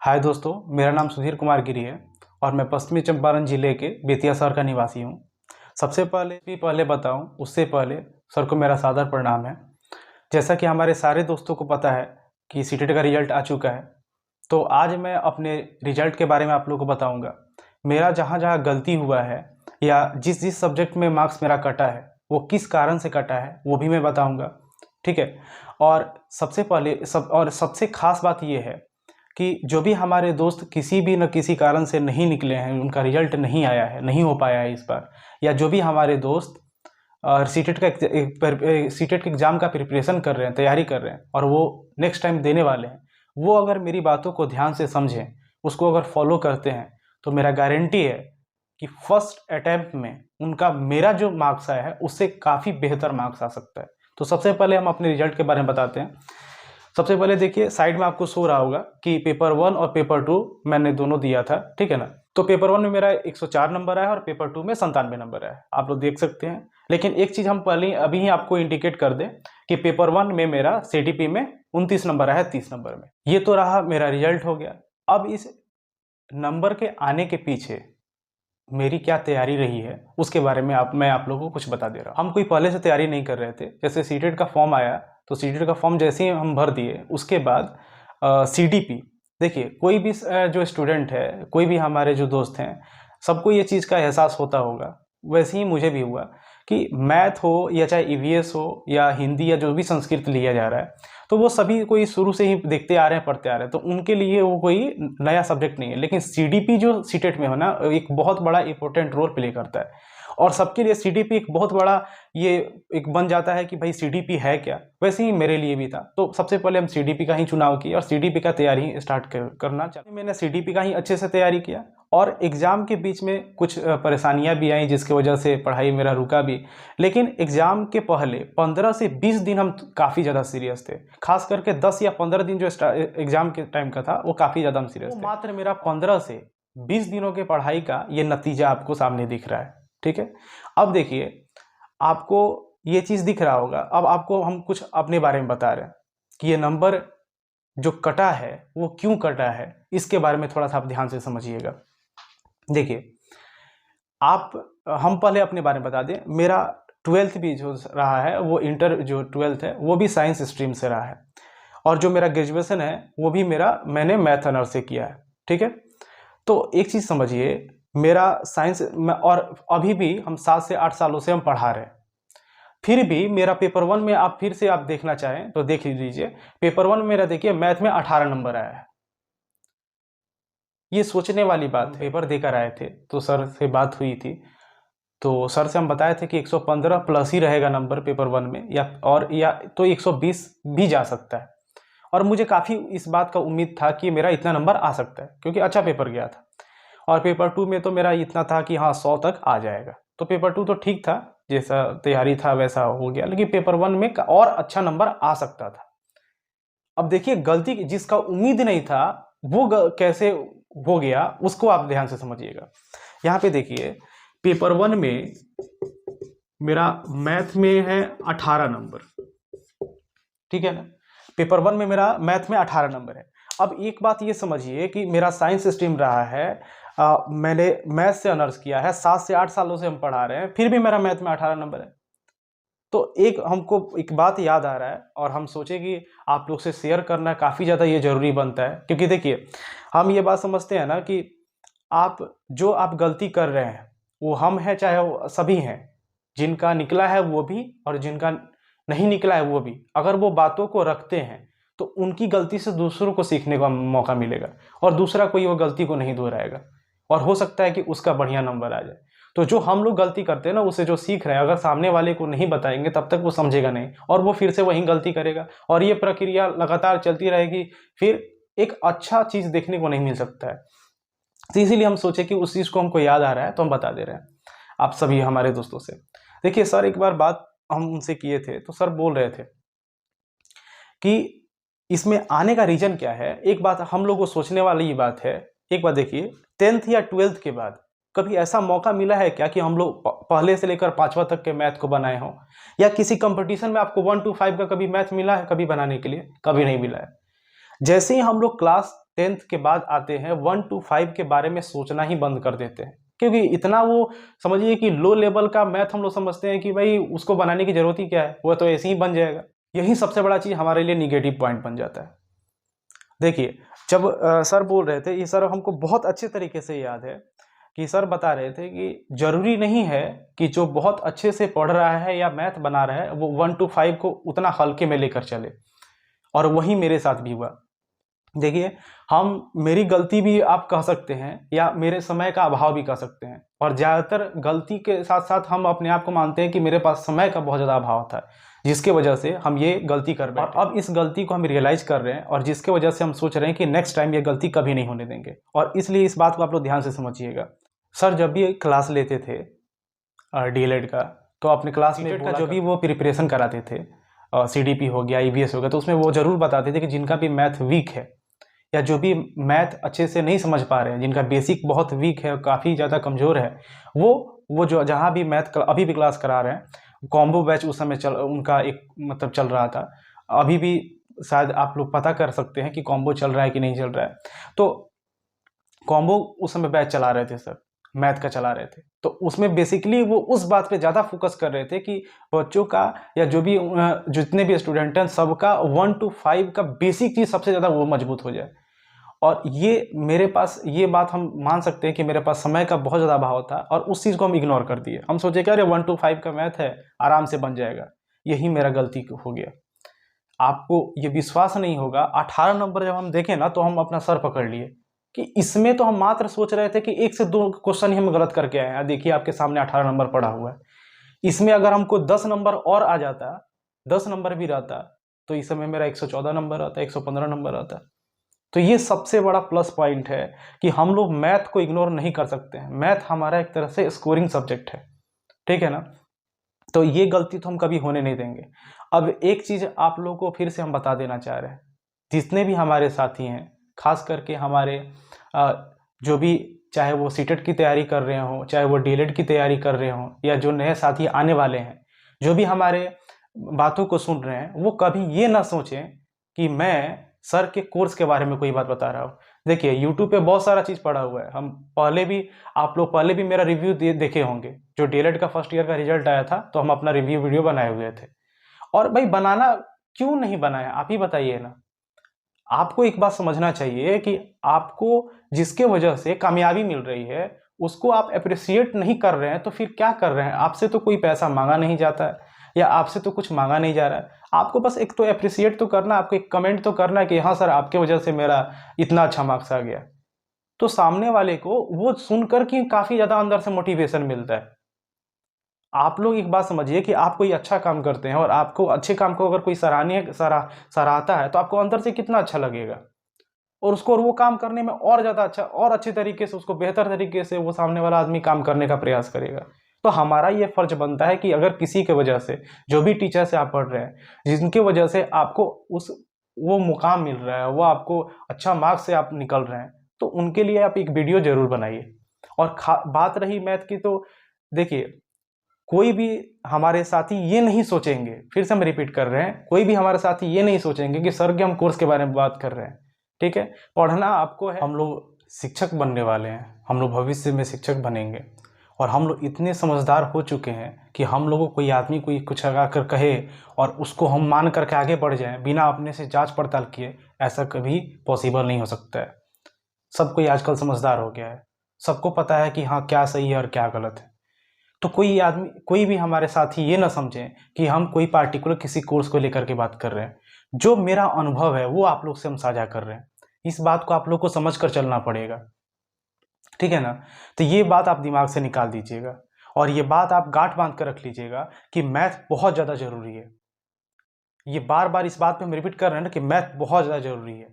हाय दोस्तों, मेरा नाम सुधीर कुमार गिरी है और मैं पश्चिमी चंपारण जिले के बेतिया शहर का निवासी हूँ। सबसे पहले बताऊँ उससे पहले सर को मेरा सादर प्रणाम है। जैसा कि हमारे सारे दोस्तों को पता है कि सीटेट का रिजल्ट आ चुका है, तो आज मैं अपने रिजल्ट के बारे में आप लोगों को बताऊँगा। मेरा जहाँ जहाँ गलती हुआ है या जिस जिस सब्जेक्ट में मार्क्स मेरा कटा है वो किस कारण से कटा है वो भी मैं बताऊँगा, ठीक है। और सबसे खास बात ये है कि जो भी हमारे दोस्त किसी भी न किसी कारण से नहीं निकले हैं, उनका रिजल्ट नहीं आया है, नहीं हो पाया है इस बार, या जो भी हमारे दोस्त सीटेट के एग्ज़ाम का प्रिपरेशन कर रहे हैं, तैयारी कर रहे हैं और वो नेक्स्ट टाइम देने वाले हैं, वो अगर मेरी बातों को ध्यान से समझें, उसको अगर फॉलो करते हैं, तो मेरा गारंटी है कि फर्स्ट अटैम्प्ट में उनका मेरा जो मार्क्स आया है उससे काफ़ी बेहतर मार्क्स आ सकता है। तो सबसे पहले हम अपने रिजल्ट के बारे में बताते हैं। सबसे पहले देखिए, साइड में आपको शो रहा होगा कि पेपर 1 और पेपर 2 मैंने दोनों दिया था, ठीक है ना। तो पेपर 1 में मेरा 104 नंबर आया और पेपर 2 में 97 नंबर आया, आप लोग देख सकते हैं। लेकिन एक चीज़ हम पहले अभी ही आपको इंडिकेट कर दें कि पेपर 1 में मेरा CTP में 29 नंबर आया है 30 नंबर में। ये तो रहा मेरा रिजल्ट हो गया। अब इस नंबर के आने के पीछे मेरी क्या तैयारी रही है उसके बारे में मैं आप लोगों को कुछ बता दे रहा हूँ। हम कोई पहले से तैयारी नहीं कर रहे थे। जैसे सीटेट का फॉर्म आया तो सीटेट का फॉर्म जैसे ही हम भर दिए उसके बाद CDP, देखिए कोई भी जो स्टूडेंट है, कोई भी हमारे जो दोस्त हैं, सबको ये चीज़ का एहसास होता होगा। वैसे ही मुझे भी हुआ कि मैथ हो या चाहे EVS हो या हिंदी या जो भी संस्कृत लिया जा रहा है, तो वो सभी कोई शुरू से ही देखते आ रहे हैं, पढ़ते आ रहे हैं, तो उनके लिए वो कोई नया सब्जेक्ट नहीं है। लेकिन CDP जो सीटेट में हो ना, एक बहुत बड़ा इंपॉर्टेंट रोल प्ले करता है और सबके लिए CDP एक बहुत बड़ा ये एक बन जाता है कि भाई CDP है क्या। वैसे ही मेरे लिए भी था। तो सबसे पहले हम CDP का ही चुनाव किया और CDP का तैयारी स्टार्ट करना चाहते। मैंने CDP का ही अच्छे से तैयारी किया और एग्ज़ाम के बीच में कुछ परेशानियां भी आई जिसकी वजह से पढ़ाई मेरा रुका भी। लेकिन एग्ज़ाम के पहले 15 से 20 दिन हम काफ़ी ज़्यादा सीरियस थे। खास करके 10 या 15 दिन जो एग्ज़ाम के टाइम का था वो काफ़ी ज़्यादा हम सीरियस थे। मात्र मेरा 15 से 20 दिनों के पढ़ाई का ये नतीजा आपको सामने दिख रहा है, ठीक है। अब देखिए, आपको ये चीज़ दिख रहा होगा। अब आपको हम कुछ अपने बारे में बता रहे हैं कि ये नंबर जो कटा है वो क्यों कटा है, इसके बारे में थोड़ा सा आप ध्यान से समझिएगा। देखिए, हम पहले अपने बारे में बता दें। मेरा 12th भी जो रहा है वो इंटर जो 12th है वो भी साइंस स्ट्रीम से रहा है और जो मेरा ग्रेजुएशन है वो भी मैंने मैथ ऑनर्स से किया है, ठीक है। तो एक चीज़ समझिए, मेरा साइंस में और अभी भी हम 7 से 8 सालों से हम पढ़ा रहे हैं, फिर भी मेरा पेपर 1 में आप फिर से आप देखना चाहें तो देख लीजिए। पेपर 1 में मेरा देखिए मैथ में 18 नंबर आया है। ये सोचने वाली बात है। पेपर देकर आए थे तो सर से बात हुई थी, तो सर से हम बताए थे कि 115 प्लस ही रहेगा नंबर पेपर 1 में, या तो 120 भी जा सकता है। और मुझे काफ़ी इस बात का उम्मीद था कि मेरा इतना नंबर आ सकता है क्योंकि अच्छा पेपर गया था। और पेपर 2 में तो मेरा इतना था कि हाँ 100 तक आ जाएगा। तो पेपर 2 तो ठीक था, जैसा तैयारी था वैसा हो गया, लेकिन पेपर 1 में और अच्छा नंबर आ सकता था। अब देखिए, गलती जिसका उम्मीद नहीं था वो कैसे हो गया उसको आप ध्यान से समझिएगा। यहाँ पे देखिए, पेपर 1 में मेरा मैथ में है 18 नंबर, ठीक है ना। पेपर 1 में मेरा मैथ में 18 नंबर है। अब एक बात ये समझिए कि मेरा साइंस स्ट्रीम रहा है, मैंने मैथ से ऑनर्स किया है, 7 से 8 सालों से हम पढ़ा रहे हैं, फिर भी मेरा मैथ में 18 नंबर है। तो हमको एक बात याद आ रहा है और हम सोचे कि आप लोग से शेयर करना काफ़ी ज़्यादा ये ज़रूरी बनता है। क्योंकि देखिए, हम ये बात समझते हैं ना कि आप गलती कर रहे हैं वो हम हैं चाहे वो सभी हैं, जिनका निकला है वो भी और जिनका नहीं निकला है वो भी, अगर वो बातों को रखते हैं तो उनकी गलती से दूसरों को सीखने का मौका मिलेगा और दूसरा कोई वो गलती को नहीं दोहराएगा और हो सकता है कि उसका बढ़िया नंबर आ जाए। तो जो हम लोग गलती करते हैं ना, उससे जो सीख रहे हैं, अगर सामने वाले को नहीं बताएंगे तब तक वो समझेगा नहीं और वो फिर से वही गलती करेगा और ये प्रक्रिया लगातार चलती रहेगी। फिर एक अच्छा चीज़ देखने को नहीं मिल सकता है। तो इसीलिए हम सोचे कि उस चीज़ को हमको याद आ रहा है तो हम बता दे रहे हैं आप सभी हमारे दोस्तों से। देखिए सर, एक बार बात हम उनसे किए थे तो सर बोल रहे थे कि इसमें आने का रीज़न क्या है। एक बात हम लोग को सोचने वाली ये बात है। एक बात देखिए, 10th या 12th के बाद कभी ऐसा मौका मिला है क्या कि हम लोग पहले से लेकर 5वां तक के मैथ को बनाए हों, या किसी कंपटीशन में आपको 1 to 5 का कभी मैथ मिला है कभी बनाने के लिए? कभी नहीं मिला है। जैसे ही हम लोग क्लास 10th के बाद आते हैं 1 to 5 के बारे में सोचना ही बंद कर देते हैं, क्योंकि इतना वो समझिए कि लो लेवल का मैथ हम लोग समझते हैं कि भाई उसको बनाने की जरूरत ही क्या है, वो तो ऐसे ही बन जाएगा। यही सबसे बड़ा चीज़ हमारे लिए निगेटिव पॉइंट बन जाता है। देखिए, जब सर बोल रहे थे, ये सर हमको बहुत अच्छे तरीके से याद है कि सर बता रहे थे कि जरूरी नहीं है कि जो बहुत अच्छे से पढ़ रहा है या मैथ बना रहा है वो 1 to 5 को उतना हल्के में लेकर चले, और वही मेरे साथ भी हुआ। देखिए, मेरी गलती भी आप कह सकते हैं या मेरे समय का अभाव भी कह सकते हैं, और ज़्यादातर गलती के साथ साथ हम अपने आप को मानते हैं कि मेरे पास समय का बहुत ज़्यादा अभाव था, जिसके वजह से हम ये गलती कर बैठे, और अब इस गलती को हम रियलाइज कर रहे हैं, और जिसके वजह से हम सोच रहे हैं कि नेक्स्ट टाइम ये गलती कभी नहीं होने देंगे। और इसलिए इस बात को आप लोग ध्यान से समझिएगा। सर जब भी क्लास लेते थे डीएलएड का, तो अपने क्लास में का जो भी वो प्रिपरेशन कराते थे, सीडीपी हो गया, ईवीएस हो गया, तो उसमें वो जरूर बताते थे कि जिनका भी मैथ वीक है या जो भी मैथ अच्छे से नहीं समझ पा रहे हैं, जिनका बेसिक बहुत वीक है, काफ़ी ज़्यादा कमज़ोर है, वो जो जहाँ भी मैथ अभी भी क्लास करा रहे हैं, कॉम्बो बैच उस समय उनका एक मतलब चल रहा था, अभी भी शायद आप लोग पता कर सकते हैं कि कॉम्बो चल रहा है कि नहीं चल रहा है। तो कॉम्बो उस समय बैच चला रहे थे सर, मैथ का चला रहे थे, तो उसमें बेसिकली वो उस बात पे ज़्यादा फोकस कर रहे थे कि बच्चों का या जो भी जितने भी स्टूडेंट हैं सबका 1 to 5 का बेसिक चीज़ सबसे ज़्यादा वो मजबूत हो जाए। और ये मेरे पास ये बात हम मान सकते हैं कि मेरे पास समय का बहुत ज़्यादा अभाव था, और उस चीज़ को हम इग्नोर कर दिए। हम सोचे कि अरे 1 to 5 का मैथ है, आराम से बन जाएगा। यही मेरा गलती हो गया। आपको ये विश्वास नहीं होगा, 18 नंबर जब हम देखें ना तो हम अपना सर पकड़ लिए कि इसमें तो हम मात्र सोच रहे थे कि 1 से 2 क्वेश्चन ही हम गलत करके आए हैं। देखिए आपके सामने 18 नंबर पड़ा हुआ है। इसमें अगर हमको 10 नंबर और आ जाता, 10 नंबर भी रहता, तो इस समय मेरा 114 नंबर आता, 115 नंबर आता। तो ये सबसे बड़ा प्लस पॉइंट है कि हम लोग मैथ को इग्नोर नहीं कर सकते हैं। मैथ हमारा एक तरह से स्कोरिंग सब्जेक्ट है, ठीक है ना। तो ये गलती तो हम कभी होने नहीं देंगे। अब एक चीज़ आप लोगों को फिर से हम बता देना चाह रहे हैं, जितने भी हमारे साथी हैं, खास करके हमारे जो भी, चाहे वो सीटेट की तैयारी कर रहे हों, चाहे वो डीएलएड की तैयारी कर रहे हों, या जो नए साथी आने वाले हैं, जो भी हमारे बातों को सुन रहे हैं, वो कभी ये ना सोचें कि मैं सर के कोर्स के बारे में कोई बात बता रहा हूँ। देखिए यूट्यूब पे बहुत सारा चीज़ पड़ा हुआ है। आप लोग पहले भी मेरा रिव्यू देखे होंगे। जो डीएलएड का फर्स्ट ईयर का रिजल्ट आया था तो हम अपना रिव्यू वीडियो बनाए हुए थे। और भाई बनाना क्यों नहीं बनाया, आप ही बताइए ना। आपको एक बात समझना चाहिए कि आपको जिसके वजह से कामयाबी मिल रही है उसको आप अप्रिशिएट नहीं कर रहे हैं, तो फिर क्या कर रहे हैं। आपसे तो कोई पैसा मांगा नहीं जाता है, या आपसे तो कुछ मांगा नहीं जा रहा है। आपको बस एक तो अप्रिशिएट तो करना, आपको एक कमेंट तो करना है कि हाँ सर आपके वजह से मेरा इतना अच्छा मार्क्स आ गया। तो सामने वाले को वो सुनकर कि काफ़ी ज़्यादा अंदर से मोटिवेशन मिलता है। आप लोग एक बात समझिए कि आप कोई अच्छा काम करते हैं और आपको अच्छे काम को अगर कोई सराहता है तो आपको अंदर से कितना अच्छा लगेगा, और वो काम करने में और ज़्यादा अच्छा और अच्छे तरीके से, उसको बेहतर तरीके से वो सामने वाला आदमी काम करने का प्रयास करेगा। तो हमारा ये फर्ज बनता है कि अगर किसी के वजह से, जो भी टीचर से आप पढ़ रहे हैं, जिनके वजह से आपको वो मुकाम मिल रहा है, वो आपको अच्छा मार्क्स से आप निकल रहे हैं, तो उनके लिए आप एक वीडियो जरूर बनाइए। और बात रही मैथ की, तो देखिए कोई भी हमारे साथी ये नहीं सोचेंगे, फिर से हम रिपीट कर रहे हैं, कोई भी हमारे साथी ये नहीं सोचेंगे कि सर के हम कोर्स के बारे में बात कर रहे हैं। ठीक है, पढ़ना आपको है। हम लोग शिक्षक बनने वाले हैं, हम लोग भविष्य में शिक्षक बनेंगे, और हम लोग इतने समझदार हो चुके हैं कि हम लोगों को कोई आदमी कोई कुछ अगर कहे और उसको हम मान करके आगे बढ़ जाएं बिना अपने से जांच पड़ताल किए, ऐसा कभी पॉसिबल नहीं हो सकता है। सब कोई आजकल समझदार हो गया है, सबको पता है कि हाँ क्या सही है और क्या गलत है। तो कोई भी हमारे साथी ये ना समझें कि हम कोई पार्टिकुलर किसी कोर्स को लेकर के बात कर रहे हैं। जो मेरा अनुभव है वो आप लोग से हम साझा कर रहे हैं। इस बात को आप लोग को समझ कर चलना पड़ेगा, ठीक है ना। तो ये बात आप दिमाग से निकाल दीजिएगा, और ये बात आप गांठ बांध कर रख लीजिएगा कि मैथ बहुत ज़्यादा ज़रूरी है। ये बार बार इस बात पे हम रिपीट कर रहे हैं ना कि मैथ बहुत ज़्यादा ज़रूरी है।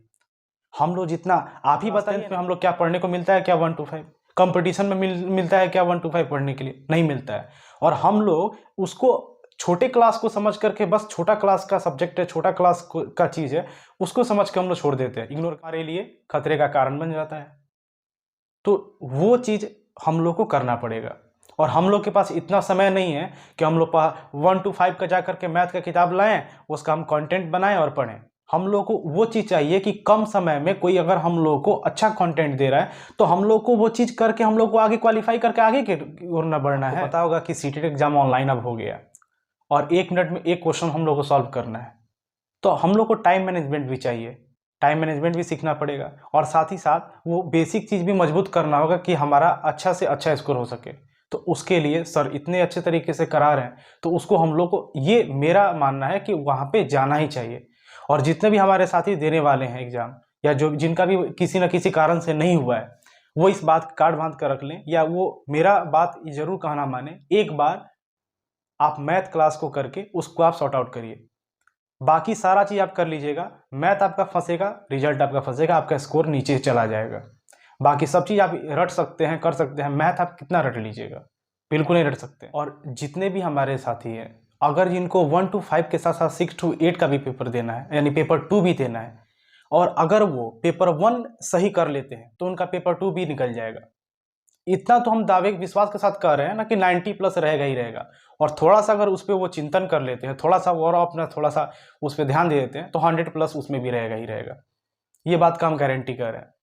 हम लोग जितना, आप ही बताइए में हम लोग क्या पढ़ने को मिलता है, क्या 1 to 5 कंपटीशन में मिलता है क्या 1 to 5 पढ़ने के लिए? नहीं मिलता है। और हम लोग उसको छोटे क्लास को समझ करके, बस छोटा क्लास का सब्जेक्ट है, छोटा क्लास का चीज़ है, उसको समझ के हम लोग छोड़ देते हैं, इग्नोर हमारे लिए खतरे का कारण बन जाता है। तो वो चीज़ हम लोग को करना पड़ेगा, और हम लोग के पास इतना समय नहीं है कि हम लोग 1 to 5 का जा करके मैथ का किताब लाएं, उसका हम कंटेंट बनाएं और पढ़ें। हम लोग को वो चीज़ चाहिए कि कम समय में कोई अगर हम लोग को अच्छा कंटेंट दे रहा है तो हम लोग को वो चीज़ करके हम लोग को आगे क्वालिफाई करके आगे की ओर न बढ़ना है। पता होगा कि सीटेट एग्जाम ऑनलाइन अब हो गया और 1 मिनट में एक क्वेश्चन हम लोग को सॉल्व करना है। तो हम लोग को टाइम मैनेजमेंट भी चाहिए, टाइम मैनेजमेंट भी सीखना पड़ेगा और साथ ही साथ वो बेसिक चीज़ भी मजबूत करना होगा कि हमारा अच्छा से अच्छा स्कोर हो सके। तो उसके लिए सर इतने अच्छे तरीके से करा रहे हैं तो उसको हम लोग को, ये मेरा मानना है कि वहाँ पे जाना ही चाहिए। और जितने भी हमारे साथी देने वाले हैं एग्ज़ाम या जो जिनका भी किसी न किसी कारण से नहीं हुआ है, वो इस बात कार्ड बांध कर रख लें, या वो मेरा बात ज़रूर कहना माने, एक बार आप मैथ क्लास को करके उसको आप सॉर्ट आउट करिए। बाकी सारा चीज़ आप कर लीजिएगा, मैथ आपका फंसेगा, रिजल्ट आपका फंसेगा, आपका स्कोर नीचे चला जाएगा। बाकी सब चीज़ आप रट सकते हैं, कर सकते हैं, मैथ आप कितना रट लीजिएगा, बिल्कुल नहीं रट सकते। और जितने भी हमारे साथी हैं, अगर जिनको 1 to 5 के साथ साथ 6 to 8 का भी पेपर देना है, यानी पेपर 2 भी देना है, और अगर वो पेपर 1 सही कर लेते हैं तो उनका पेपर 2 भी निकल जाएगा। इतना तो हम दावे विश्वास के साथ कह रहे हैं ना कि 90 प्लस रहेगा ही रहेगा। और थोड़ा सा अगर उस पर वो चिंतन कर लेते हैं, थोड़ा सा और अपना थोड़ा सा उस पर ध्यान दे देते हैं तो 100 प्लस उसमें भी रहेगा ही रहेगा। ये बात का हम गारंटी कर रहे हैं।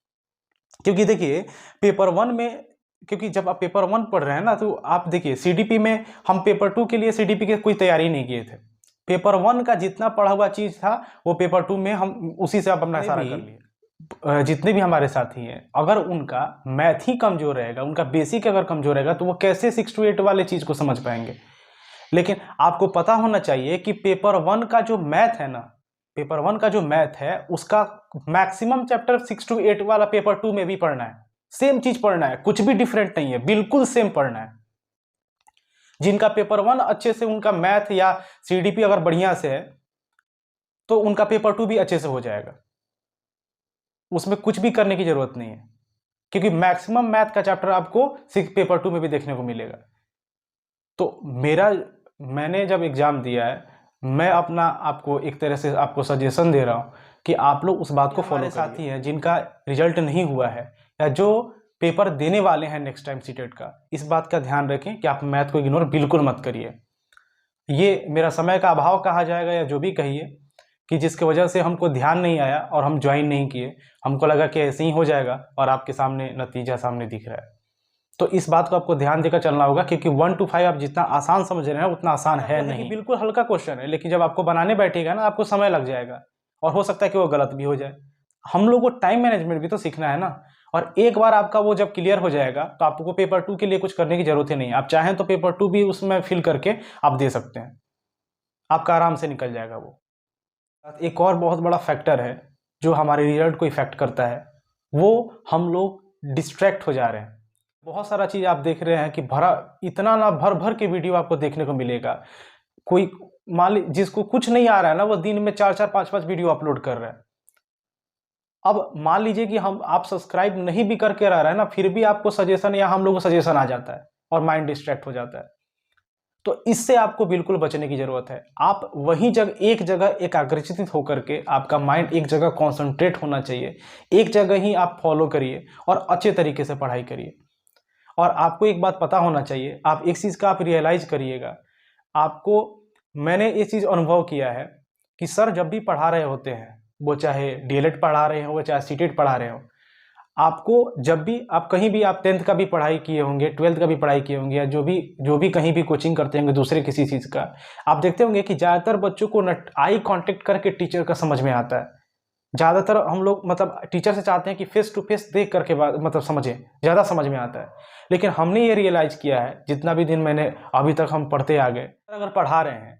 क्योंकि देखिए पेपर 1 में, क्योंकि जब आप पेपर 1 पढ़ रहे हैं ना, तो आप देखिए सीडीपी में हम पेपर 2 के लिए सीडीपी की कोई तैयारी नहीं किए थे। पेपर 1 का जितना पढ़ा हुआ चीज़ था वो पेपर 2 में हम उसी से आप अपना सारा कर लिए। जितने भी हमारे साथी हैं, अगर उनका मैथ ही कमजोर रहेगा, उनका बेसिक अगर कमजोर रहेगा, तो वो कैसे 6 to 8 वाले चीज़ को समझ पाएंगे। लेकिन आपको पता होना चाहिए कि पेपर 1 का जो मैथ है ना, पेपर 1 का जो मैथ है उसका मैक्सिमम चैप्टर 6 to 8 वाला पेपर 2 में भी पढ़ना है। सेम चीज पढ़ना है, कुछ भी डिफरेंट नहीं है, बिल्कुल सेम पढ़ना है। जिनका पेपर 1 अच्छे से, उनका मैथ या सीडीपी अगर बढ़िया से है तो उनका पेपर 2 भी अच्छे से हो जाएगा। उसमें कुछ भी करने की जरूरत नहीं है, क्योंकि मैक्सिमम मैथ का चैप्टर आपको पेपर 2 में भी देखने को मिलेगा। तो मैंने जब एग्जाम दिया है, मैं अपना आपको एक तरह से आपको सजेशन दे रहा हूँ कि आप लोग उस बात को फॉलो करिए। साथी हैं जिनका रिजल्ट नहीं हुआ है या जो पेपर देने वाले हैं नेक्स्ट टाइम सीटेट का, इस बात का ध्यान रखें कि आप मैथ को इग्नोर बिल्कुल मत करिए। ये मेरा समय का अभाव कहा जाएगा या जो भी कहिए, कि जिसकी वजह से हमको ध्यान नहीं आया और हम ज्वाइन नहीं किए, हमको लगा कि ऐसे ही हो जाएगा और आपके सामने नतीजा सामने दिख रहा है। तो इस बात को आपको ध्यान देकर चलना होगा, क्योंकि 1 to 5 आप जितना आसान समझ रहे हैं उतना आसान है नहीं। बिल्कुल हल्का क्वेश्चन है, लेकिन जब आपको बनाने बैठेगा ना, आपको समय लग जाएगा और हो सकता है कि वो गलत भी हो जाए। हम लोग को टाइम मैनेजमेंट भी तो सीखना है ना। और एक बार आपका वो जब क्लियर हो जाएगा तो आपको पेपर 2 के लिए कुछ करने की जरूरत ही नहीं है। आप चाहें तो पेपर 2 भी उसमें फिल करके आप दे सकते हैं, आपका आराम से निकल जाएगा वो। एक और बहुत बड़ा फैक्टर है जो हमारे रिजल्ट को इफेक्ट करता है, वो हम लोग डिस्ट्रैक्ट हो जा रहे हैं। बहुत सारा चीज़ आप देख रहे हैं कि इतना ना भर भर के वीडियो आपको देखने को मिलेगा। कोई जिसको कुछ नहीं आ रहा है ना, वो दिन में 4-4 5-5 वीडियो अपलोड कर रहा है। अब मान लीजिए कि आप सब्सक्राइब नहीं भी करके रह रहे हैं ना, फिर भी आपको सजेशन या हम लोग को सजेशन आ जाता है और माइंड डिस्ट्रैक्ट हो जाता है। तो इससे आपको बिल्कुल बचने की जरूरत है। आप एक जगह एकाग्रचित होकर के, आपका माइंड एक जगह कॉन्सेंट्रेट होना चाहिए, एक जगह ही आप फॉलो करिए और अच्छे तरीके से पढ़ाई करिए। और आपको एक बात पता होना चाहिए, आप एक चीज़ का आप रियलाइज करिएगा, मैंने ये चीज़ अनुभव किया है कि सर जब भी पढ़ा रहे होते हैं, वो चाहे डीएलएड पढ़ा रहे हो, वो चाहे सीटेट पढ़ा रहे हो, आपको जब भी आप कहीं भी आप 10th का भी पढ़ाई किए होंगे, 12th का भी पढ़ाई किए होंगे, या जो भी कहीं भी कोचिंग करते होंगे दूसरे किसी चीज़ का, आप देखते होंगे कि ज़्यादातर बच्चों को आई कांटेक्ट करके टीचर का समझ में आता है। ज़्यादातर हम लोग मतलब टीचर से चाहते हैं कि फेस टू फेस देख करके मतलब समझें, ज़्यादा समझ में आता है। लेकिन हमने ये रियलाइज़ किया है, जितना भी दिन मैंने अभी तक हम पढ़ते आ गए, अगर पढ़ा रहे हैं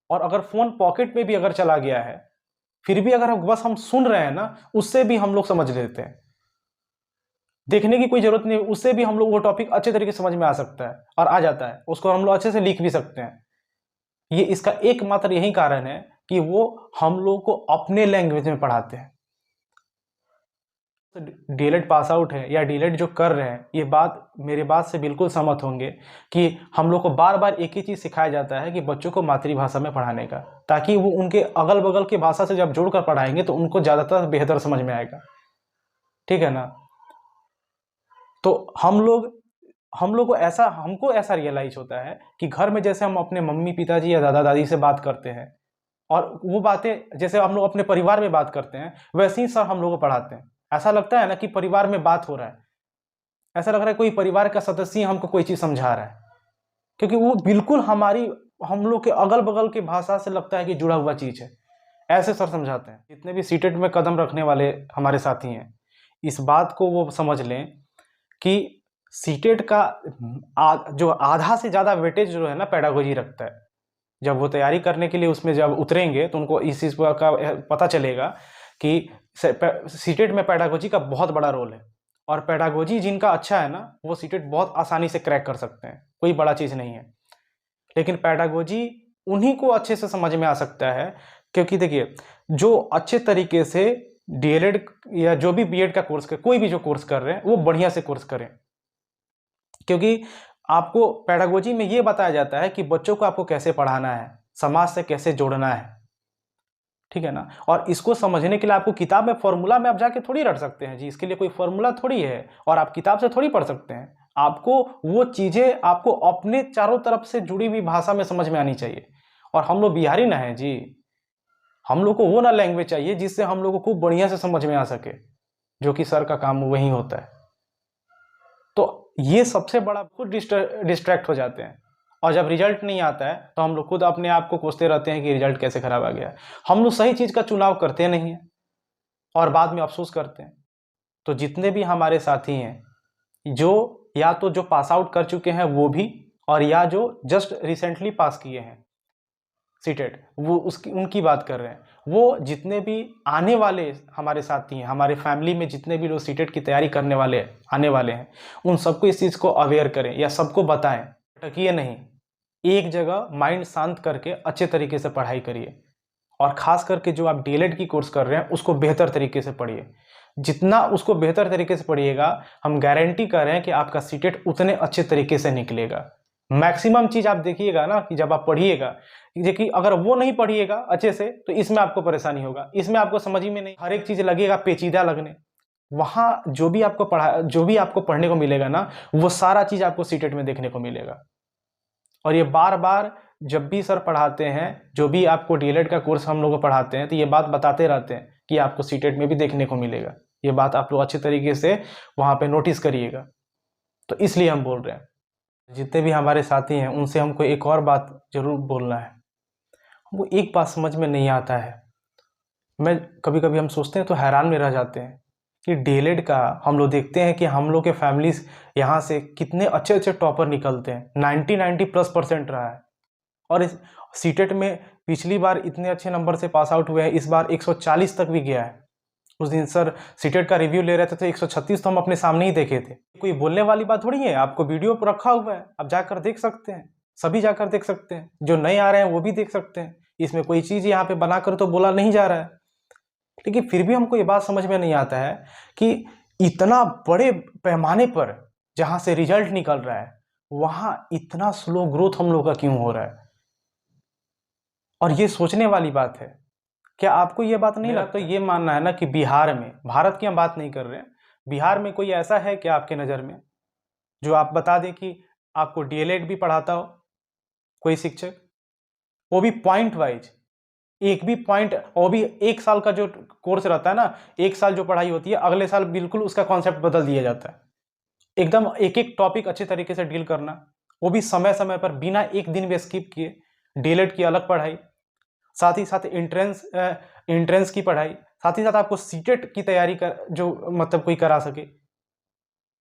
और अगर फ़ोन पॉकेट में भी अगर चला गया है, फिर भी अगर बस हम सुन रहे हैं ना, उससे भी हम लोग समझ लेते हैं। देखने की कोई ज़रूरत नहीं, उससे भी हम लोग वो टॉपिक अच्छे तरीके से समझ में आ सकता है और आ जाता है, उसको हम लोग अच्छे से लिख भी सकते हैं। ये इसका एकमात्र यही कारण है कि वो हम लोग को अपने लैंग्वेज में पढ़ाते हैं। डीएलएड पास आउट है या डीएलएड जो कर रहे हैं, ये मेरे बात से बिल्कुल सहमत होंगे कि हम लोग को बार बार एक ही चीज़ सिखाया जाता है कि बच्चों को मातृभाषा में पढ़ाने का, ताकि वो उनके अगल बगल की भाषा से जब जोड़कर पढ़ाएंगे तो उनको ज़्यादातर बेहतर समझ में आएगा। ठीक है ना। तो हमको ऐसा रियलाइज होता है कि घर में जैसे हम अपने मम्मी पिताजी या दादा दादी से बात करते हैं, और वो बातें जैसे हम लोग अपने परिवार में बात करते हैं वैसे ही सर हम लोग को पढ़ाते हैं। ऐसा लगता है ना कि परिवार में बात हो रहा है, ऐसा लग रहा है कोई परिवार का सदस्य हमको कोई चीज़ समझा रहा है, क्योंकि वो बिल्कुल हम लोग के अगल बगल की भाषा से लगता है कि जुड़ा हुआ चीज़ है। ऐसे सर समझाते हैं। जितने भी सीटेट में कदम रखने वाले हमारे साथी हैं, इस बात को वो समझ लें कि सीटेट का जो आधा से ज़्यादा वेटेज जो है ना पेडागोजी रखता है। जब वो तैयारी करने के लिए उसमें जब उतरेंगे तो उनको इस चीज़ का पता चलेगा कि सीटेट में पेडागोजी का बहुत बड़ा रोल है, और पेडागोजी जिनका अच्छा है ना वो सीटेट बहुत आसानी से क्रैक कर सकते हैं, कोई बड़ा चीज़ नहीं है। लेकिन पेडागोजी उन्हीं को अच्छे से समझ में आ सकता है, क्योंकि देखिए जो अच्छे तरीके से डीएलएड या जो भी बीएड का कोर्स कर, कोई भी जो कोर्स कर रहे हैं वो बढ़िया से कोर्स करें, क्योंकि आपको पेडागोजी में ये बताया जाता है कि बच्चों को आपको कैसे पढ़ाना है, समाज से कैसे जोड़ना है, ठीक है ना। और इसको समझने के लिए आपको किताब में फॉर्मूला में आप जाके थोड़ी रट सकते हैं जी, इसके लिए कोई फॉर्मूला थोड़ी है और आप किताब से थोड़ी पढ़ सकते हैं। आपको वो चीज़ें आपको अपने चारों तरफ से जुड़ी हुई भाषा में समझ में आनी चाहिए। और हम लोग बिहारी ना हैं जी, हम लोग को वो ना लैंग्वेज चाहिए जिससे हम लोग को खूब बढ़िया से समझ में आ सके, जो कि सर का काम वही होता है। तो ये सबसे बड़ा, खुद डिस्ट्रैक्ट हो जाते हैं, और जब रिजल्ट नहीं आता है तो हम लोग खुद अपने आप को कोसते रहते हैं कि रिजल्ट कैसे खराब आ गया। हम लोग सही चीज़ का चुनाव करते नहीं हैं और बाद में अफसोस करते हैं। तो जितने भी हमारे साथी हैं जो या तो जो पास आउट कर चुके हैं वो भी, और या जो जस्ट रिसेंटली पास किए हैं सीटेट, वो उनकी बात कर रहे हैं। वो जितने भी आने वाले हमारे साथी हैं, हमारे फैमिली में जितने भी लोग सीटेट की तैयारी करने वाले आने वाले हैं, उन सबको इस चीज़ को अवेयर करें या सबको बताएं। भटकिए नहीं, एक जगह माइंड शांत करके अच्छे तरीके से पढ़ाई करिए, और ख़ास करके जो आप डीएलएड की कोर्स कर रहे हैं उसको बेहतर तरीके से पढ़िए। जितना उसको बेहतर तरीके से पढ़िएगा, हम गारंटी कर रहे हैं कि आपका सीटेट उतने अच्छे तरीके से निकलेगा। मैक्सिमम चीज़ आप देखिएगा ना कि जब आप पढ़िएगा, देखिए अगर वो नहीं पढ़िएगा अच्छे से तो इसमें आपको परेशानी होगा, इसमें आपको समझ ही में नहीं, हर एक चीज़ लगेगा पेचीदा लगने। वहाँ जो भी आपको पढ़ने को मिलेगा ना, वो सारा चीज़ आपको सीटेट में देखने को मिलेगा। और ये बार बार जब भी सर पढ़ाते हैं, जो भी आपको डीएलएड का कोर्स हम लोग को पढ़ाते हैं, तो ये बात बताते रहते हैं कि आपको सीटेट में भी देखने को मिलेगा। ये बात आप लोग अच्छे तरीके से वहाँ पे नोटिस करिएगा। तो इसलिए हम बोल रहे हैं, जितने भी हमारे साथी हैं उनसे हमको एक और बात जरूर बोलना है। हमको एक बात समझ में नहीं आता है, मैं कभी कभी हम सोचते हैं तो हैरान में रह जाते हैं कि डीएलएड का हम लोग देखते हैं कि हम लोग के फैमिलीज यहाँ से कितने अच्छे अच्छे टॉपर निकलते हैं, 90+ रहा है। और इस सीटेट में पिछली बार इतने अच्छे नंबर से पास आउट हुए हैं, इस बार 140 तक भी गया है। उस दिन सर सीटेट का रिव्यू ले रहे थे तो 136 तो हम अपने सामने ही देखे थे। कोई बोलने वाली बात थोड़ी है, आपको वीडियो पर रखा हुआ है, आप जाकर देख सकते हैं, सभी जाकर देख सकते हैं, जो नए आ रहे हैं वो भी देख सकते हैं। इसमें कोई चीज़ यहाँ पे बनाकर तो बोला नहीं जा रहा है। लेकिन फिर भी हमको ये बात समझ में नहीं आता है कि इतना बड़े पैमाने पर जहाँ से रिजल्ट निकल रहा है, वहाँ इतना स्लो ग्रोथ हम लोग का क्यों हो रहा है। और ये सोचने वाली बात है। क्या आपको ये बात नहीं लगता? तो ये मानना है ना कि बिहार में, भारत की हम बात नहीं कर रहे हैं, बिहार में कोई ऐसा है क्या आपके नज़र में जो आप बता दें कि आपको डीएलएड भी पढ़ाता हो कोई शिक्षक, वो भी पॉइंट वाइज, एक भी पॉइंट, वो भी 1 साल का जो कोर्स रहता है ना, 1 साल जो पढ़ाई होती है, अगले साल बिल्कुल उसका कॉन्सेप्ट बदल दिया जाता है। एकदम एक एक टॉपिक अच्छे तरीके से डील करना, वो भी समय समय पर, बिना एक दिन भी स्किप किए। डीएलएड की अलग पढ़ाई, साथ ही साथ एंट्रेंस की पढ़ाई, साथ ही साथ आपको सीटेट की तैयारी कर, जो मतलब कोई करा सके,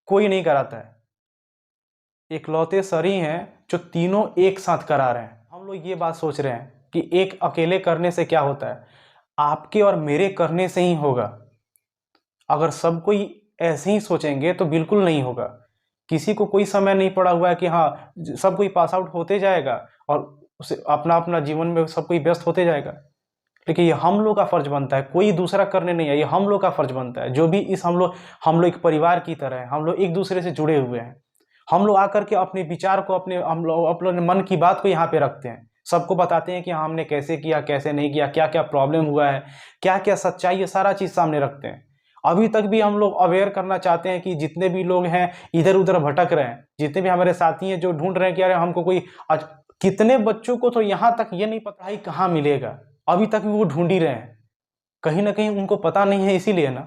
कोई नहीं कराता है। इकलौते सर ही हैं जो तीनों एक साथ करा रहे हैं। हम लोग ये बात सोच रहे हैं कि एक अकेले करने से क्या होता है, आपके और मेरे करने से ही होगा। अगर सब कोई ऐसे ही सोचेंगे तो बिल्कुल नहीं होगा। किसी को कोई समय नहीं पड़ा हुआ है कि हाँ सब कोई पास आउट होते जाएगा और उसे अपना अपना जीवन में सब कोई व्यस्त होते जाएगा। लेकिन ये हम लोग का फर्ज बनता है, कोई दूसरा करने नहीं है, ये हम लोग का फर्ज बनता है। जो भी इस हम लोग एक परिवार की तरह है, हम लोग एक दूसरे से जुड़े हुए हैं। हम लोग आकर के अपने विचार को, हम लोग अपने मन की बात को यहाँ पे रखते हैं, सबको बताते हैं कि हाँ हमने कैसे किया, कैसे नहीं किया, क्या क्या प्रॉब्लम हुआ है, क्या क्या सच्चाई है, सारा चीज़ सामने रखते हैं। अभी तक भी हम लोग अवेयर करना चाहते हैं कि जितने भी लोग हैं इधर उधर भटक रहे हैं, जितने भी हमारे साथी हैं जो ढूंढ रहे हैं कि अरे हमको कोई, आज कितने बच्चों को तो यहाँ तक ये नहीं पता है कहाँ मिलेगा, अभी तक भी वो ढूंढ ही रहे हैं। कहीं ना कहीं उनको पता नहीं है, इसीलिए ना,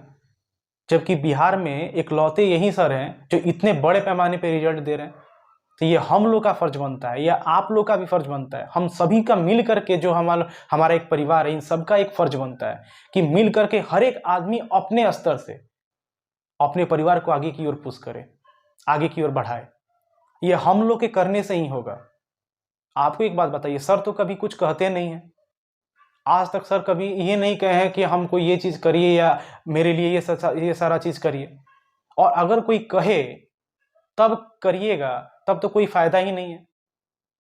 जबकि बिहार में इकलौते यही सर हैं जो इतने बड़े पैमाने पे रिजल्ट दे रहे हैं। तो ये हम लोग का फर्ज बनता है, या आप लोग का भी फर्ज बनता है, हम सभी का मिल करके, जो हमारा हमारा एक परिवार है, इन सबका एक फर्ज बनता है कि मिल करके हर एक आदमी अपने स्तर से अपने परिवार को आगे की ओर पुश करे, आगे की ओर बढ़ाए। ये हम लोग के करने से ही होगा। आपको एक बात बताइए, सर तो कभी कुछ कहते नहीं है, आज तक सर कभी ये नहीं कहे हैं कि हमको ये चीज करिए या मेरे लिए ये सारा चीज करिए। और अगर कोई कहे तब करिएगा, तब तो कोई फायदा ही नहीं है।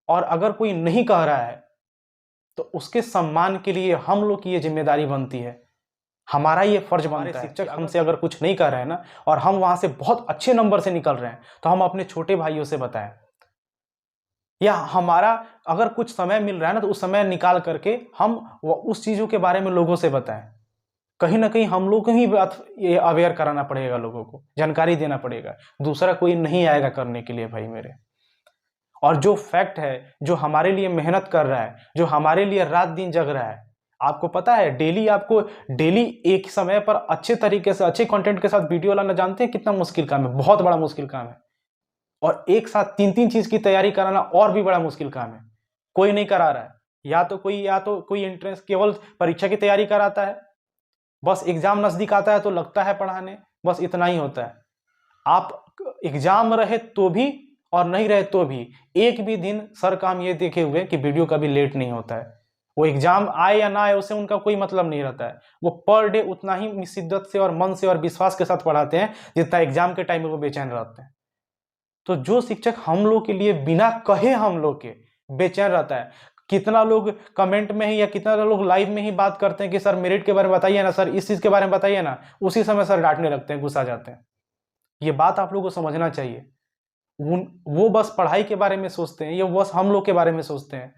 और अगर कोई नहीं कह रहा है तो उसके सम्मान के लिए हम लोग की ये जिम्मेदारी बनती है, हमारा ये फर्ज बनता है। शिक्षक हमसे अगर कुछ नहीं कर रहे हैं ना, और हम वहां से बहुत अच्छे नंबर से निकल रहे हैं, तो हम अपने छोटे भाइयों से बताएं, या हमारा अगर कुछ समय मिल रहा है ना, तो उस समय निकाल करके हम उस चीज़ों के बारे में लोगों से बताएं। कहीं ना कहीं हम लोग को ही बात ये अवेयर कराना पड़ेगा, लोगों को जानकारी देना पड़ेगा, दूसरा कोई नहीं आएगा करने के लिए भाई मेरे। और जो फैक्ट है, जो हमारे लिए मेहनत कर रहा है, जो हमारे लिए रात दिन जग रहा है, आपको पता है डेली एक समय पर अच्छे तरीके से अच्छे कंटेंट के साथ वीडियो लाना, जानते हैं कितना मुश्किल काम है? बहुत बड़ा मुश्किल काम है। और एक साथ तीन तीन चीज की तैयारी कराना और भी बड़ा मुश्किल काम है। कोई नहीं करा रहा है, या तो कोई एंट्रेंस केवल परीक्षा की तैयारी कराता है, बस एग्जाम नजदीक आता है तो लगता है पढ़ाने, बस इतना ही होता है। आप एग्जाम रहे तो भी और नहीं रहे तो भी एक भी दिन सर का हम ये देखे हुए कि वीडियो कभी लेट नहीं होता है। वो एग्जाम आए या ना आए उससे उनका कोई मतलब नहीं रहता है। वो पर डे उतना ही शिद्दत से और मन से और विश्वास के साथ पढ़ाते हैं जितना एग्जाम के टाइम में वो बेचैन रहते हैं। तो जो शिक्षक हम लोग के लिए बिना कहे हम लोग के बेचैन रहता है, कितना लोग कमेंट में ही या कितना लोग लाइव में ही बात करते हैं कि सर मेरिट के बारे में बताइए ना, सर इस चीज के बारे में बताइए ना, उसी समय सर डांटने लगते हैं, गुस्सा जाते हैं। ये बात आप लोगों को समझना चाहिए। वो बस पढ़ाई के बारे में सोचते हैं, ये बस हम लोग के बारे में सोचते हैं।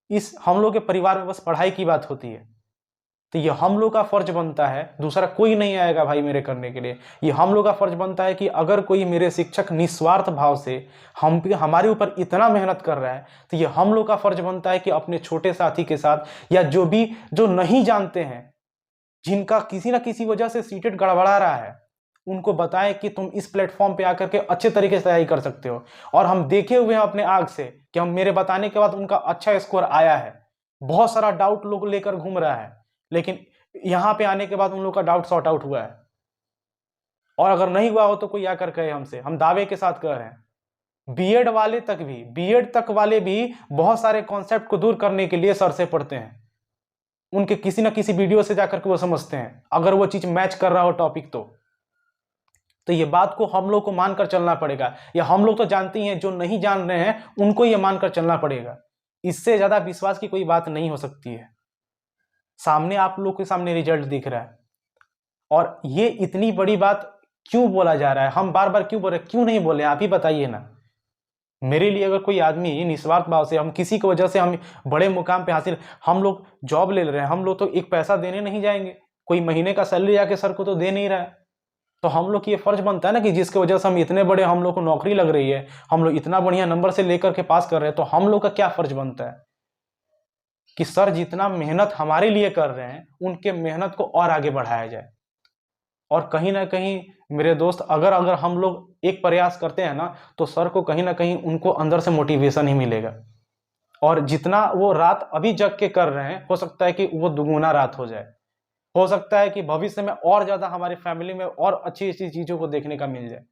इस हम लोग के परिवार में बस पढ़ाई की बात होती है। तो ये हम लोग का फर्ज बनता है, दूसरा कोई नहीं आएगा भाई मेरे करने के लिए। ये हम लोग का फर्ज बनता है कि अगर कोई मेरे शिक्षक निस्वार्थ भाव से हमारे ऊपर इतना मेहनत कर रहा है, तो ये हम लोग का फर्ज बनता है कि अपने छोटे साथी के साथ, या जो नहीं जानते हैं, जिनका किसी ना किसी वजह से सीटेट गड़बड़ा रहा है, उनको बताएं कि तुम इस प्लेटफॉर्म पे आकर के अच्छे तरीके से तैयारी कर सकते हो। और हम देखे हुए हैं अपने आग से कि हम मेरे बताने के बाद उनका अच्छा स्कोर आया है। बहुत सारा डाउट लोग लेकर घूम रहा है, लेकिन यहां पे आने के बाद उन लोग का डाउट सॉर्ट आउट हुआ है। और अगर नहीं हुआ हो तो कोई आकर कहे हमसे, हम दावे के साथ कह रहे हैं, बीएड तक वाले भी बहुत सारे कॉन्सेप्ट को दूर करने के लिए सर से पढ़ते हैं। उनके किसी ना किसी वीडियो से जाकर के वो समझते हैं, अगर वो चीज मैच कर रहा हो टॉपिक तो ये बात को हम लोग को मानकर चलना पड़ेगा। या हम लोग तो जानते ही हैं, जो नहीं जान रहे हैं उनको ये मानकर चलना पड़ेगा। इससे ज्यादा विश्वास की कोई बात नहीं हो सकती है। सामने आप लोग के सामने रिजल्ट दिख रहा है, और ये इतनी बड़ी बात क्यों बोला जा रहा है? हम बार बार क्यों बोल रहे, क्यों नहीं बोले, आप ही बताइए ना। मेरे लिए अगर कोई आदमी निस्वार्थ भाव से, हम किसी की वजह से हम बड़े मुकाम पे हासिल, हम लोग जॉब ले रहे हैं, हम लोग तो एक पैसा देने नहीं जाएंगे, कोई महीने का सैलरी आके सर को तो दे नहीं रहा है। तो हम लोग की ये फर्ज बनता है ना कि जिसकी वजह से हम इतने बड़े, हम लोग को नौकरी लग रही है, हम लोग इतना बढ़िया नंबर से लेकर के पास कर रहे हैं, तो हम लोग का क्या फर्ज बनता है कि सर जितना मेहनत हमारे लिए कर रहे हैं, उनके मेहनत को और आगे बढ़ाया जाए। और कहीं ना कहीं मेरे दोस्त, अगर अगर हम लोग एक प्रयास करते हैं ना, तो सर को कहीं ना कहीं उनको अंदर से मोटिवेशन ही मिलेगा। और जितना वो रात अभी जग के कर रहे हैं, हो सकता है कि वो दुगुना रात हो जाए। हो सकता है कि भविष्य में और ज्यादा हमारी फैमिली में और अच्छी अच्छी चीजों को देखने का मिल जाए,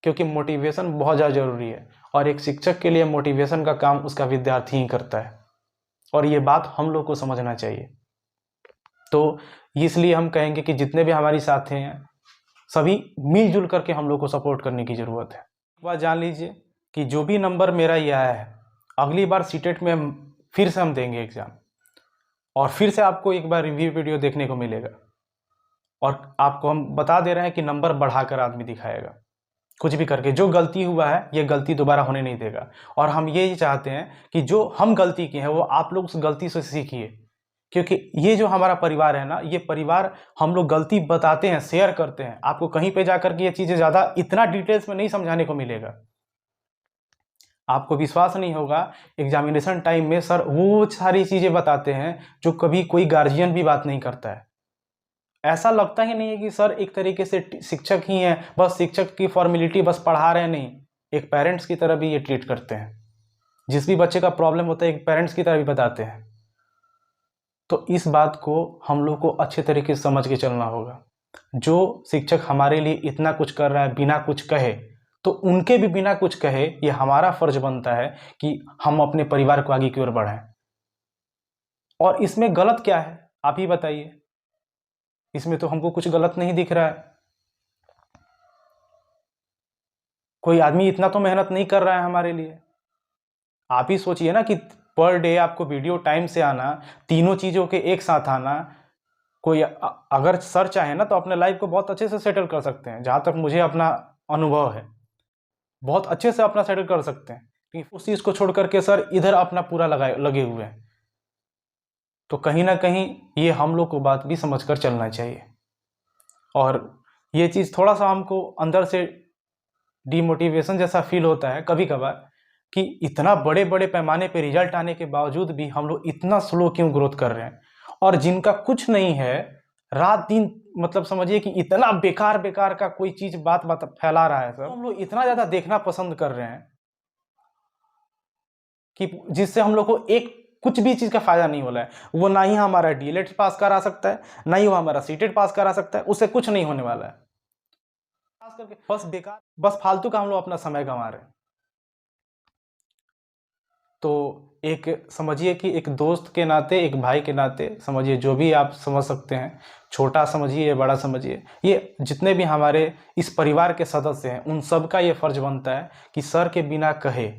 क्योंकि मोटिवेशन बहुत ज्यादा जरूरी है। और एक शिक्षक के लिए मोटिवेशन का काम उसका विद्यार्थी ही करता है, और ये बात हम लोग को समझना चाहिए। तो इसलिए हम कहेंगे कि जितने भी हमारी साथी हैं, सभी मिलजुल करके हम लोग को सपोर्ट करने की जरूरत है। एक बात जान लीजिए कि जो भी नंबर मेरा ये आया है, अगली बार सीटेट में फिर से हम देंगे एग्जाम, और फिर से आपको एक बार रिव्यू वीडियो देखने को मिलेगा। और आपको हम बता दे रहे हैं कि नंबर बढ़ाकर आदमी दिखाएगा, कुछ भी करके। जो गलती हुआ है, ये गलती दोबारा होने नहीं देगा। और हम ये चाहते हैं कि जो हम गलती की है, वो आप लोग उस गलती से सीखिए। क्योंकि ये जो हमारा परिवार है ना, ये परिवार, हम लोग गलती बताते हैं, शेयर करते हैं। आपको कहीं पे जाकर के ये चीज़ें ज़्यादा इतना डिटेल्स में नहीं समझाने को मिलेगा। आपको विश्वास नहीं होगा, एग्जामिनेशन टाइम में सर वो सारी चीज़ें बताते हैं जो कभी कोई गार्जियन भी बात नहीं करता है। ऐसा लगता ही नहीं है कि सर एक तरीके से शिक्षक ही हैं, बस शिक्षक की फॉर्मेलिटी बस पढ़ा रहे हैं, नहीं, एक पेरेंट्स की तरह भी ये ट्रीट करते हैं। जिस भी बच्चे का प्रॉब्लम होता है एक पेरेंट्स की तरह भी बताते हैं। तो इस बात को हम लोग को अच्छे तरीके से समझ के चलना होगा। जो शिक्षक हमारे लिए इतना कुछ कर रहा है बिना कुछ कहे, तो उनके भी बिना कुछ कहे ये हमारा फर्ज बनता है कि हम अपने परिवार को आगे की ओर बढ़ाएं। और इसमें गलत क्या है आप ही बताइए? इसमें तो हमको कुछ गलत नहीं दिख रहा है। कोई आदमी इतना तो मेहनत नहीं कर रहा है हमारे लिए। आप ही सोचिए ना कि पर डे आपको वीडियो टाइम से आना, तीनों चीज़ों के एक साथ आना। कोई अगर सर चाहे ना तो अपने लाइफ को बहुत अच्छे से सेटल कर सकते हैं, जहाँ तक मुझे अपना अनुभव है, बहुत अच्छे से अपना सेटल कर सकते हैं। कि उस चीज़ को छोड़ करके सर इधर अपना पूरा लगे हुए हैं। तो कहीं ना कहीं ये हम लोग को बात भी समझ कर चलना चाहिए। और ये चीज़ थोड़ा सा हमको अंदर से डीमोटिवेशन जैसा फील होता है कभी कभार कि इतना बड़े बड़े पैमाने पे रिजल्ट आने के बावजूद भी हम लोग इतना स्लो क्यों ग्रोथ कर रहे हैं। और जिनका कुछ नहीं है, रात दिन मतलब समझिए कि इतना बेकार बेकार का कोई चीज़ बात फैला रहा है सब, हम लोग इतना ज़्यादा देखना पसंद कर रहे हैं कि जिससे हम लोग को एक कुछ भी चीज़ का फायदा नहीं हो रहा है। वो ना ही हमारा डीएलएड पास करा सकता है, ना ही वो हमारा सीटेट पास करा सकता है, उससे कुछ नहीं होने वाला है। खास करके बस बेकार, बस फालतू का हम लोग अपना समय गंवा रहे हैं। तो एक समझिए कि एक दोस्त के नाते, एक भाई के नाते समझिए, जो भी आप समझ सकते हैं, छोटा समझिए या बड़ा समझिए, ये जितने भी हमारे इस परिवार के सदस्य हैं उन सब का ये फर्ज बनता है कि सर के बिना कहे,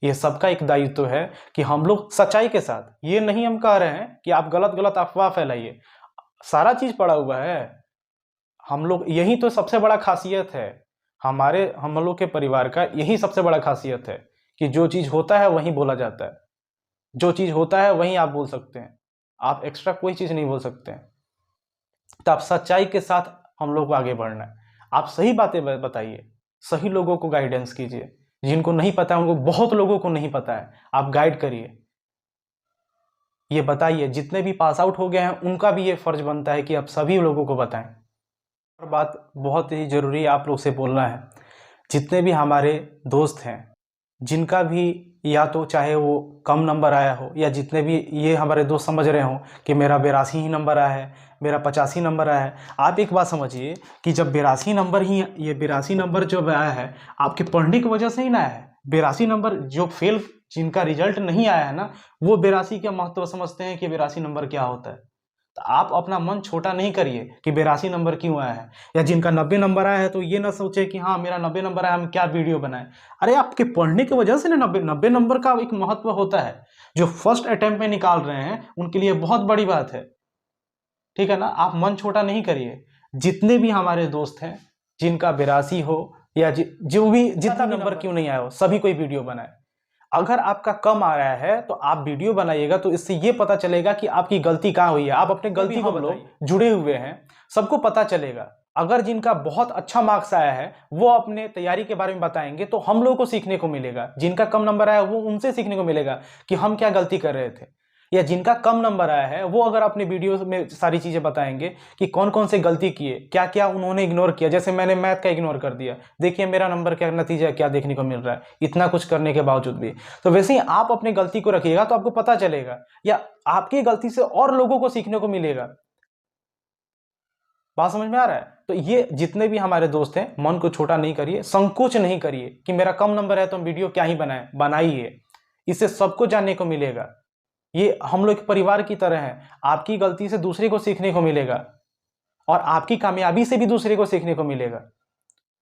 ये सबका एक दायित्व है कि हम लोग सच्चाई के साथ, ये नहीं हम कह रहे हैं कि आप गलत गलत अफवाह फैलाइए, सारा चीज़ पड़ा हुआ है। हम लोग, यही तो सबसे बड़ा खासियत है हम लोग के परिवार का, यही सबसे बड़ा खासियत है कि जो चीज़ होता है वही बोला जाता है, जो चीज़ होता है वही आप बोल सकते हैं, आप एक्स्ट्रा कोई चीज़ नहीं बोल सकते हैं। तो आप सच्चाई के साथ हम लोग को आगे बढ़ना है। आप सही बातें बताइए, सही लोगों को गाइडेंस कीजिए, जिनको नहीं पता है उनको, बहुत लोगों को नहीं पता है, आप गाइड करिए, ये बताइए। जितने भी पास आउट हो गए हैं उनका भी ये फर्ज बनता है कि आप सभी लोगों को बताएं। और बात बहुत ही ज़रूरी आप लोग से बोलना है, जितने भी हमारे दोस्त हैं जिनका भी या तो चाहे वो कम नंबर आया हो, या जितने भी ये हमारे दोस्त समझ रहे हों कि मेरा 82 ही नंबर आया है, मेरा 85 नंबर आया है, आप एक बात समझिए कि जब 82 नंबर ही, ये 82 नंबर जब आया है आपके पढ़ने की वजह से ही ना आया है। 82 नंबर जो फेल, जिनका रिजल्ट नहीं आया है ना, वो 82 का महत्व समझते हैं कि 82 नंबर क्या होता है। तो आप अपना मन छोटा नहीं करिए कि 82 नंबर क्यों आया है, या जिनका 90 नंबर आया है तो ये ना सोचे कि हाँ मेरा 90 नंबर आया, हम क्या वीडियो बनाएं। अरे आपके पढ़ने की वजह से ना 90 नंबर का एक महत्व होता है। जो फर्स्ट अटेम्प्ट में निकाल रहे हैं उनके लिए बहुत बड़ी बात है, ठीक है ना। आप मन छोटा नहीं करिए। जितने भी हमारे दोस्त हैं जिनका 82 हो या जो भी जितना नंबर क्यों नहीं आया हो, सभी कोई वीडियो बनाए। अगर आपका कम आ रहा है तो आप वीडियो बनाइएगा, तो इससे ये पता चलेगा कि आपकी गलती कहाँ हुई है। आप अपने गलती को लोग जुड़े हुए हैं, सबको पता चलेगा। अगर जिनका बहुत अच्छा मार्क्स आया है वो अपने तैयारी के बारे में बताएंगे तो हम लोगों को सीखने को मिलेगा। जिनका कम नंबर आया वो उनसे सीखने को मिलेगा कि हम क्या गलती कर रहे थे। या जिनका कम नंबर आया है वो अगर अपने वीडियो में सारी चीज़ें बताएंगे कि कौन कौन से गलती किए, क्या क्या उन्होंने इग्नोर किया। जैसे मैंने मैथ का इग्नोर कर दिया, देखिए मेरा नंबर क्या नतीजा क्या देखने को मिल रहा है, इतना कुछ करने के बावजूद भी। तो वैसे ही आप अपनी गलती को रखिएगा तो आपको पता चलेगा, या आपकी गलती से और लोगों को सीखने को मिलेगा। बात समझ में आ रहा है? तो ये जितने भी हमारे दोस्त हैं, मन को छोटा नहीं करिए, संकोच नहीं करिए कि मेरा कम नंबर है तो हम वीडियो क्या ही बनाइए। इससे सबको जानने को मिलेगा। ये हम लोग परिवार की तरह हैं, आपकी गलती से दूसरे को सीखने को मिलेगा और आपकी कामयाबी से भी दूसरे को सीखने को मिलेगा।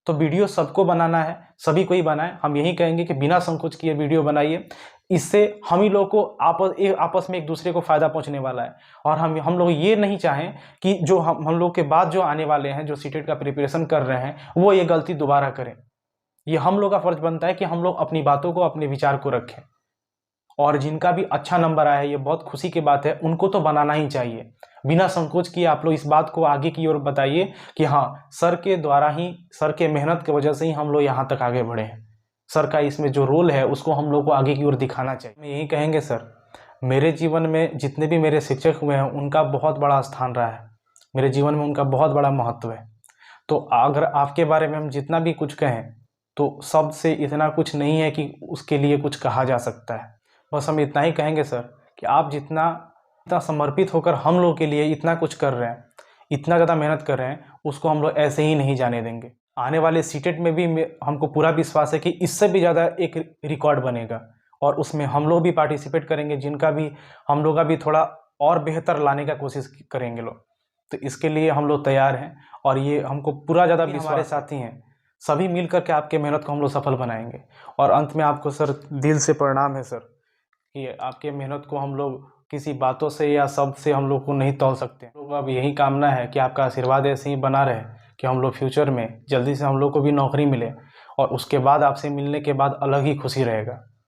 तो वीडियो सबको बनाना है, सभी को ही बनाए। हम यही कहेंगे कि बिना संकोच किए वीडियो बनाइए। इससे हम ही लोग को आपस में एक दूसरे को फायदा पहुंचने वाला है। और हम लोग ये नहीं चाहें कि जो हम लोग के बाद जो आने वाले हैं, जो सीटेट का प्रिपरेशन कर रहे हैं, वो ये गलती दोबारा करें। ये हम लोग का फर्ज बनता है कि हम लोग अपनी बातों को, अपने विचार को रखें। और जिनका भी अच्छा नंबर आया है, ये बहुत खुशी की बात है, उनको तो बनाना ही चाहिए। बिना संकोच किए आप लोग इस बात को आगे की ओर बताइए कि हाँ, सर के द्वारा ही, सर के मेहनत की वजह से ही हम लोग यहाँ तक आगे बढ़े हैं। सर का इसमें जो रोल है उसको हम लोग को आगे की ओर दिखाना चाहिए। मैं यही कहेंगे सर, मेरे जीवन में जितने भी मेरे शिक्षक हुए हैं उनका बहुत बड़ा स्थान रहा है, मेरे जीवन में उनका बहुत बड़ा महत्व है। तो अगर आपके बारे में हम जितना भी कुछ कहें तो शब्द से इतना कुछ नहीं है कि उसके लिए कुछ कहा जा सकता है। बस हम इतना ही कहेंगे सर कि आप जितना इतना समर्पित होकर हम लोग के लिए इतना कुछ कर रहे हैं, इतना ज़्यादा मेहनत कर रहे हैं, उसको हम लोग ऐसे ही नहीं जाने देंगे। आने वाले सीटेट में भी हमको पूरा विश्वास है कि इससे भी ज़्यादा एक रिकॉर्ड बनेगा और उसमें हम लोग भी पार्टिसिपेट करेंगे, जिनका भी हम लोग का भी थोड़ा और बेहतर लाने का कोशिश करेंगे लोग। तो इसके लिए हम लोग तैयार हैं और ये हमको पूरा ज़्यादा विश्वास, हमारे साथी हैं, सभी मिल कर के आपके मेहनत को हम लोग सफल बनाएंगे। और अंत में आपको सर दिल से प्रणाम है सर कि आपके मेहनत को हम लोग किसी बातों से या शब्द से हम लोग को नहीं तौल सकते। लोग अब यही कामना है कि आपका आशीर्वाद ऐसे ही बना रहे कि हम लोग फ्यूचर में जल्दी से हम लोग को भी नौकरी मिले और उसके बाद आपसे मिलने के बाद अलग ही खुशी रहेगा।